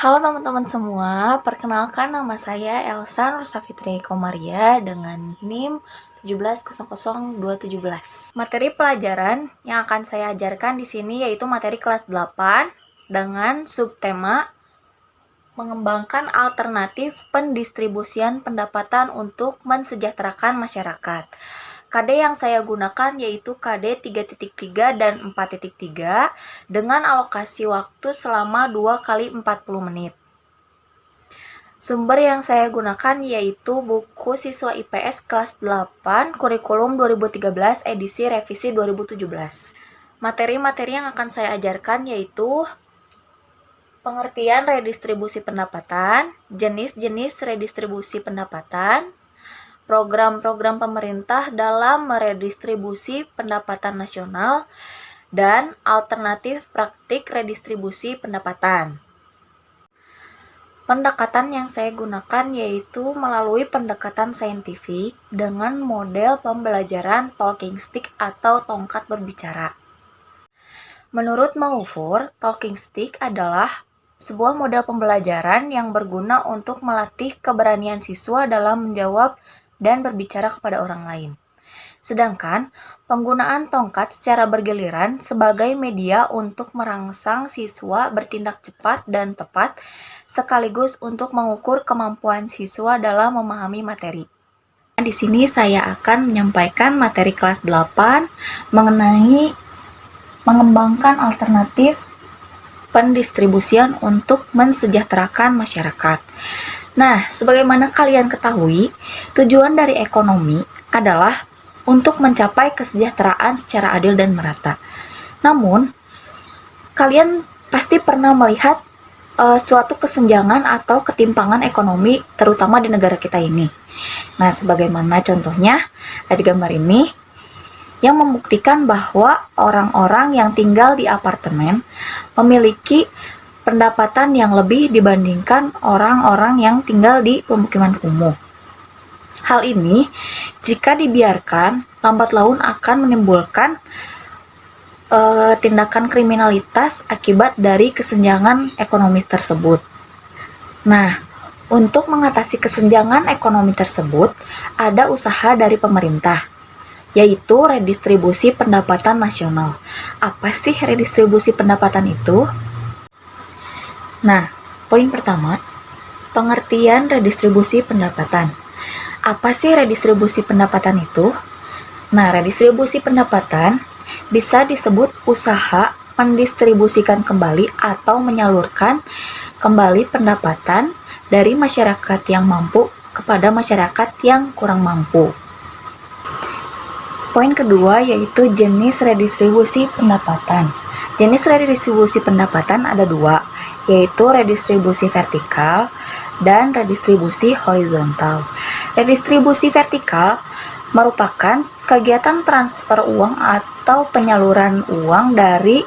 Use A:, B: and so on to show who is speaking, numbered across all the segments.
A: Halo teman-teman semua, perkenalkan nama saya Elsa Nursafitri Komaria dengan NIM 1700217. Materi pelajaran yang akan saya ajarkan di sini yaitu materi kelas 8 dengan subtema mengembangkan alternatif pendistribusian pendapatan untuk mensejahterakan masyarakat. KD yang saya gunakan yaitu KD 3.3 dan 4.3 dengan alokasi waktu selama 2 kali 40 menit. Sumber yang saya gunakan yaitu buku siswa IPS kelas 8 kurikulum 2013 edisi revisi 2017. Materi-materi yang akan saya ajarkan yaitu pengertian redistribusi pendapatan, jenis-jenis redistribusi pendapatan, program-program pemerintah dalam meredistribusi pendapatan nasional, dan alternatif praktik redistribusi pendapatan. Pendekatan yang saya gunakan yaitu melalui pendekatan saintifik dengan model pembelajaran talking stick atau tongkat berbicara. Menurut Maufour, talking stick adalah sebuah model pembelajaran yang berguna untuk melatih keberanian siswa dalam menjawab dan berbicara kepada orang lain. Sedangkan penggunaan tongkat secara bergiliran sebagai media untuk merangsang siswa bertindak cepat dan tepat, sekaligus untuk mengukur kemampuan siswa dalam memahami materi. Di sini saya akan menyampaikan materi kelas 8 mengenai mengembangkan alternatif pendistribusian untuk mensejahterakan masyarakat. Nah, sebagaimana kalian ketahui, tujuan dari ekonomi adalah untuk mencapai kesejahteraan secara adil dan merata. Namun, kalian pasti pernah melihat suatu kesenjangan atau ketimpangan ekonomi, terutama di negara kita ini. Nah, sebagaimana contohnya ada di gambar ini, yang membuktikan bahwa orang-orang yang tinggal di apartemen memiliki pendapatan yang lebih dibandingkan orang-orang yang tinggal di pemukiman kumuh. Hal ini, jika dibiarkan, lambat laun akan menimbulkan tindakan kriminalitas akibat dari kesenjangan ekonomi tersebut. Nah, untuk mengatasi kesenjangan ekonomi tersebut, ada usaha dari pemerintah, yaitu redistribusi pendapatan nasional. Apa sih redistribusi pendapatan itu? Nah, poin pertama, pengertian redistribusi pendapatan. Apa sih redistribusi pendapatan itu? Nah, redistribusi pendapatan bisa disebut usaha mendistribusikan kembali atau menyalurkan kembali pendapatan dari masyarakat yang mampu kepada masyarakat yang kurang mampu. Poin kedua yaitu jenis redistribusi pendapatan. Jenis redistribusi pendapatan ada dua, yaitu redistribusi vertikal dan redistribusi horizontal. Redistribusi vertikal merupakan kegiatan transfer uang atau penyaluran uang dari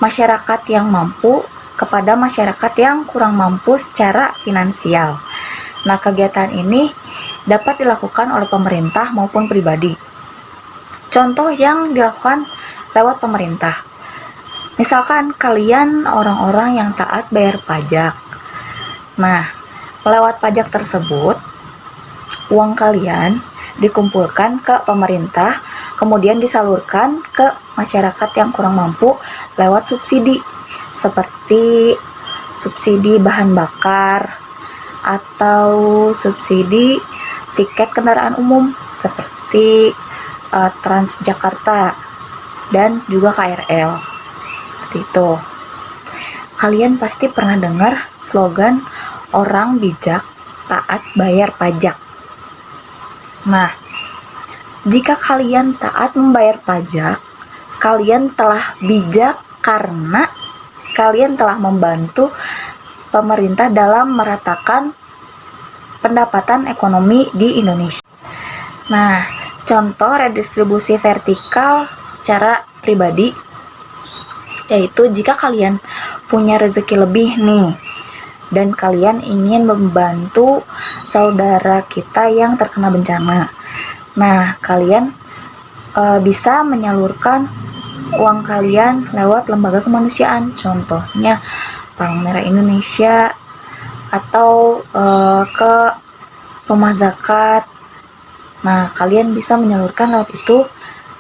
A: masyarakat yang mampu kepada masyarakat yang kurang mampu secara finansial. Nah, kegiatan ini dapat dilakukan oleh pemerintah maupun pribadi. Contoh yang dilakukan lewat pemerintah. Misalkan kalian orang-orang yang taat bayar pajak. Nah, lewat pajak tersebut, uang kalian dikumpulkan ke pemerintah, kemudian disalurkan ke masyarakat yang kurang mampu lewat subsidi, seperti subsidi bahan bakar atau subsidi tiket kendaraan umum seperti Transjakarta dan juga KRL. Seperti itu. Kalian pasti pernah dengar slogan orang bijak taat bayar pajak. Nah, jika kalian taat membayar pajak, kalian telah bijak karena kalian telah membantu pemerintah dalam meratakan pendapatan ekonomi di Indonesia. Nah, contoh redistribusi vertikal secara pribadi yaitu jika kalian punya rezeki lebih nih dan kalian ingin membantu saudara kita yang terkena bencana. Nah, kalian bisa menyalurkan uang kalian lewat lembaga kemanusiaan, contohnya Palang Merah Indonesia atau ke rumah zakat. Nah, kalian bisa menyalurkan lewat itu,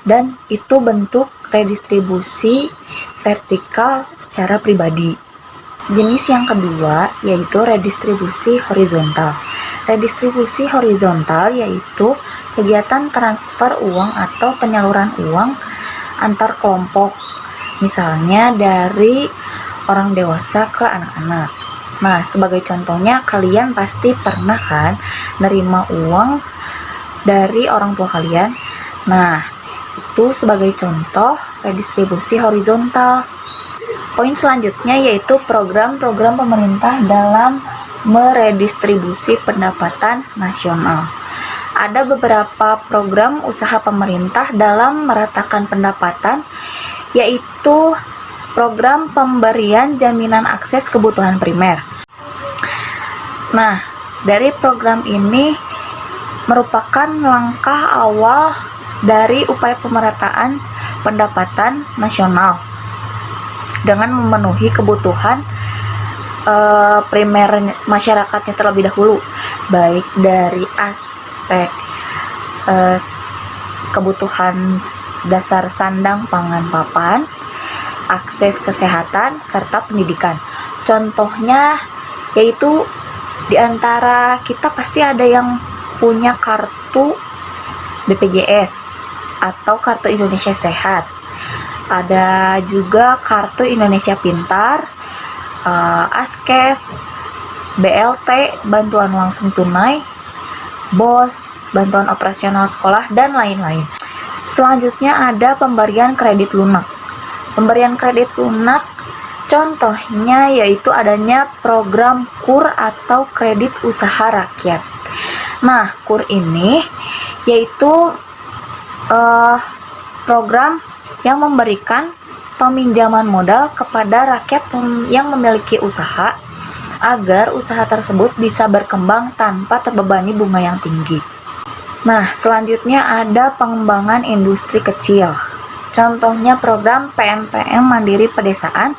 A: dan itu bentuk redistribusi vertikal secara pribadi. Jenis yang kedua yaitu redistribusi horizontal. Redistribusi horizontal yaitu kegiatan transfer uang atau penyaluran uang antar kelompok, misalnya dari orang dewasa ke anak-anak. Nah, sebagai contohnya, kalian pasti pernah kan nerima uang dari orang tua kalian. Nah, itu sebagai contoh redistribusi horizontal. Poin selanjutnya yaitu program-program pemerintah dalam meredistribusi pendapatan nasional. Ada beberapa program usaha pemerintah dalam meratakan pendapatan, yaitu program pemberian jaminan akses kebutuhan primer. Nah, dari program ini merupakan langkah awal dari upaya pemerataan pendapatan nasional dengan memenuhi kebutuhan primer masyarakatnya terlebih dahulu, baik dari aspek kebutuhan dasar sandang, pangan, papan, akses kesehatan, serta pendidikan. Contohnya yaitu di antara kita pasti ada yang punya kartu BPJS atau kartu Indonesia Sehat. Ada juga kartu Indonesia Pintar, Askes, BLT, bantuan langsung tunai, BOS, bantuan operasional sekolah, dan lain-lain. Selanjutnya ada pemberian kredit lunak. Pemberian kredit lunak contohnya yaitu adanya program KUR atau kredit usaha rakyat. Nah, KUR ini yaitu program yang memberikan peminjaman modal kepada rakyat yang memiliki usaha agar usaha tersebut bisa berkembang tanpa terbebani bunga yang tinggi. Nah, selanjutnya ada pengembangan industri kecil. Contohnya program PNPM Mandiri Pedesaan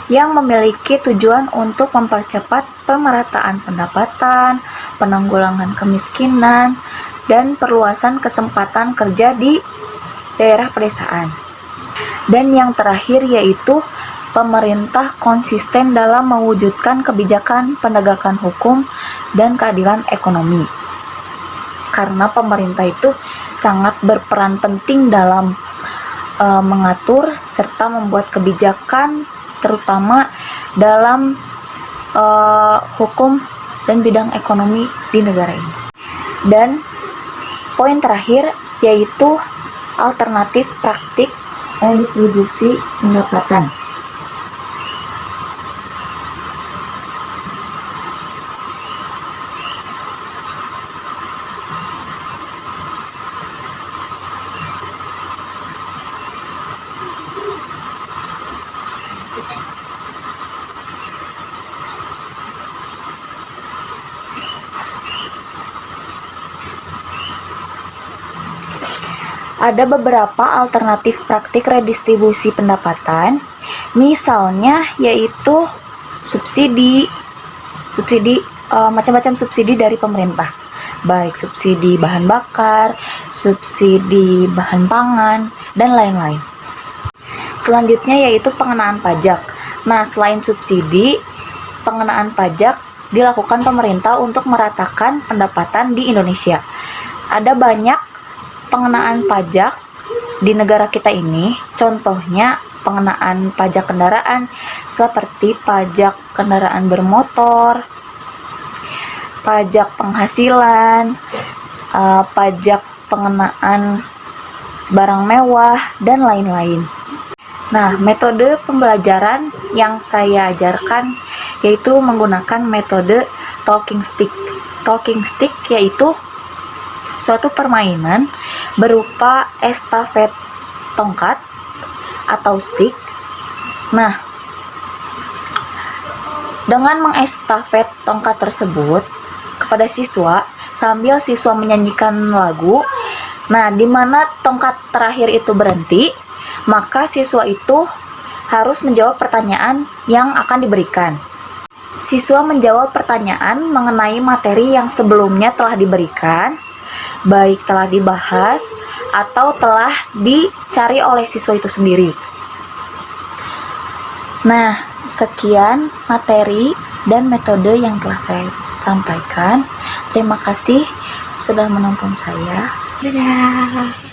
A: yang memiliki tujuan untuk mempercepat pemerataan pendapatan, penanggulangan kemiskinan, dan perluasan kesempatan kerja di daerah pedesaan. Dan yang terakhir yaitu pemerintah konsisten dalam mewujudkan kebijakan penegakan hukum dan keadilan ekonomi. Karena pemerintah itu sangat berperan penting dalam mengatur serta membuat kebijakan, terutama dalam hukum dan bidang ekonomi di negara ini. Dan poin terakhir yaitu alternatif praktik redistribusi pendapatan. Ada beberapa alternatif praktik redistribusi pendapatan, misalnya yaitu subsidi, macam-macam subsidi dari pemerintah, baik subsidi bahan bakar, subsidi bahan pangan, dan lain-lain. Selanjutnya yaitu pengenaan pajak. Nah, selain subsidi, pengenaan pajak dilakukan pemerintah untuk meratakan pendapatan di Indonesia. Ada banyak pengenaan pajak di negara kita ini, contohnya pengenaan pajak kendaraan seperti pajak kendaraan bermotor, pajak penghasilan, pajak pengenaan barang mewah, dan lain-lain. Nah, metode pembelajaran yang saya ajarkan yaitu menggunakan metode talking stick. Talking stick yaitu suatu permainan berupa estafet tongkat atau stick. Nah, dengan mengestafet tongkat tersebut kepada siswa sambil siswa menyanyikan lagu, nah di mana tongkat terakhir itu berhenti, maka siswa itu harus menjawab pertanyaan yang akan diberikan. Siswa menjawab pertanyaan mengenai materi yang sebelumnya telah diberikan, baik telah dibahas atau telah dicari oleh siswa itu sendiri. Nah, sekian materi dan metode yang telah saya sampaikan. Terima kasih sudah menonton saya. Dadah.